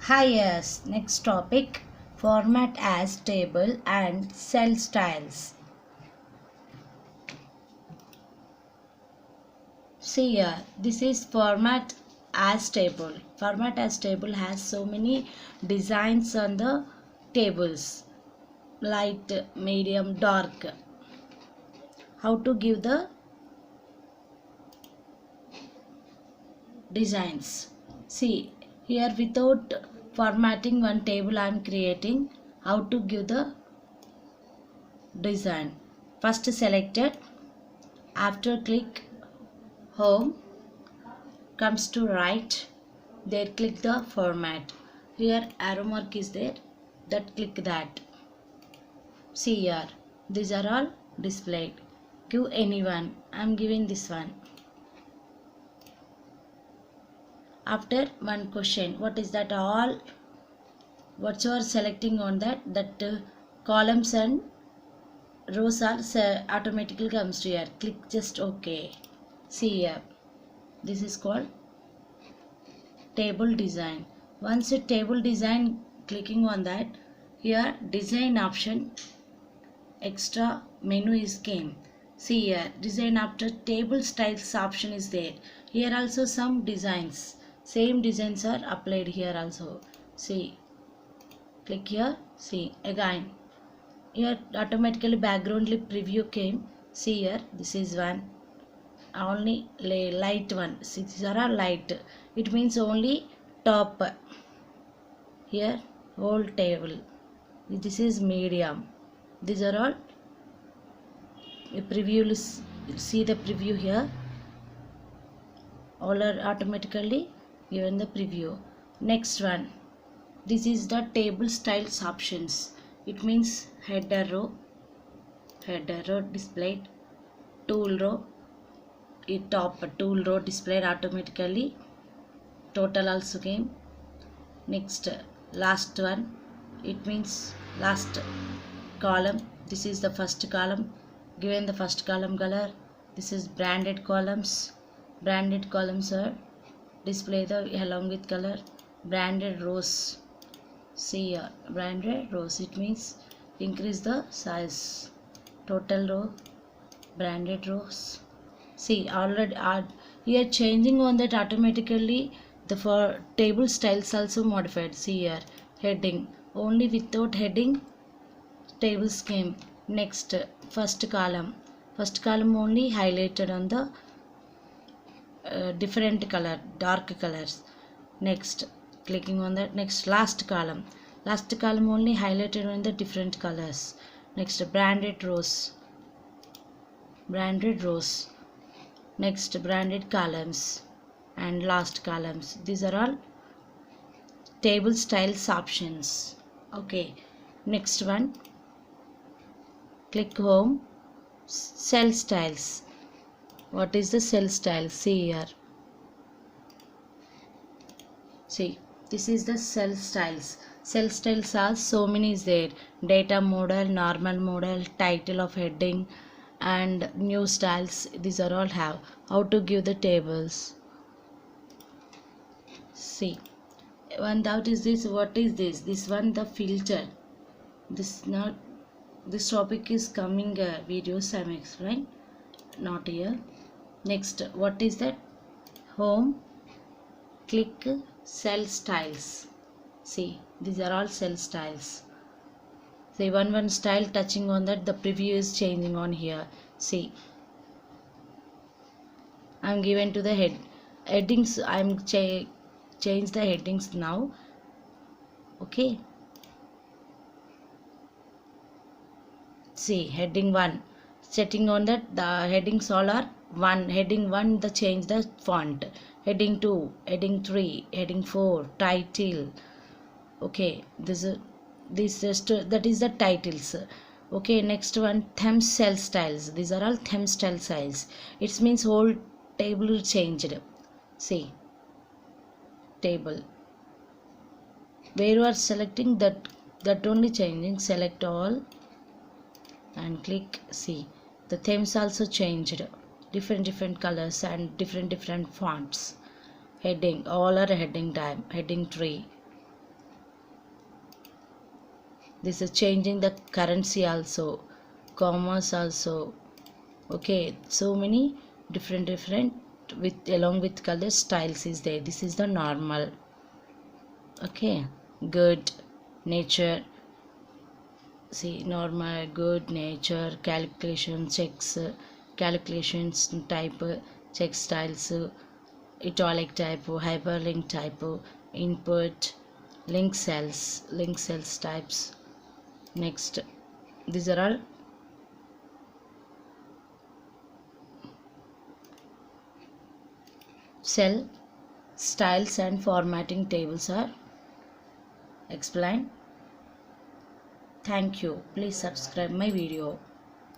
Hi, yes. Next topic, format as table and cell styles. See here, this is format as table. Format as table has so many designs on the tables, light, medium, dark. How to give the designs? See here, without formatting one table I am creating. How to give the design? First selected, after click home, comes to right, there click the format. Here arrow mark is there, that click that. See here, these are all displayed. Give anyone, I am giving this one. After one question, what is that? All what you are selecting on that columns and rows are automatically comes to here. Click just OK. See here, this is called table design. Once a table design, clicking on that, here design option, extra menu is came. See here, design after table styles option is there. Here also some designs, same designs are applied here also. See, click here, see again. Here automatically background preview came. See here, this is one, only light one. See, these are all light, it means only top. Here whole table, this is medium. These are all a preview. See the preview here, all are automatically given the preview. Next one, this is the table styles options. It means header row displayed, tool row, top tool row displayed automatically, total also came. Next last one, it means last column. This is the first column, given the first column color. This is branded columns. Branded columns are display the along with color. Branded rows, see here, branded rows, it means increase the size. Total row, branded rows. See already here changing on that automatically. The for table styles also modified. See here, heading only without heading tables came. Next first column only highlighted on the different color, dark colors. Next clicking on that, next last column only highlighted on the different colors. Next branded rows, next branded columns, and last columns. These are all table styles options. Okay, next one, click home, cell styles. What is the cell style? See here, see, this is the cell styles. Cell styles are so many is there: data model, normal model, title of heading, and new styles. These are all have. How to give the tables? See, one doubt is this, what is this? This one, the filter. This not, this topic is coming videos I am explain, not here. Next, what is that? Home, click cell styles. See, these are all cell styles. See, one style touching on that, the preview is changing on here. See, I am given to the headings. I am change the headings now. Okay, see, heading 1, setting on that the headings all are 1. Heading 1, the change the font. Heading 2, heading 3, heading 4, title. Okay, this just that is the titles. Okay, next one, theme cell styles. These are all theme style styles. It means whole table changed. See, table where you are selecting that only changing. Select all and click. See, the themes also changed, different colors and different fonts. Heading, all are heading time. Heading 3, This is changing the currency also, commerce also. Okay, so many different with along with color styles is there. This is the normal. Okay, good, nature. See, normal, good, nature, calculation, checks, calculations type, check styles, italic type, hyperlink type, input, link cells types. Next, these are all cell styles and formatting tables are explained. Thank you. Please subscribe my video.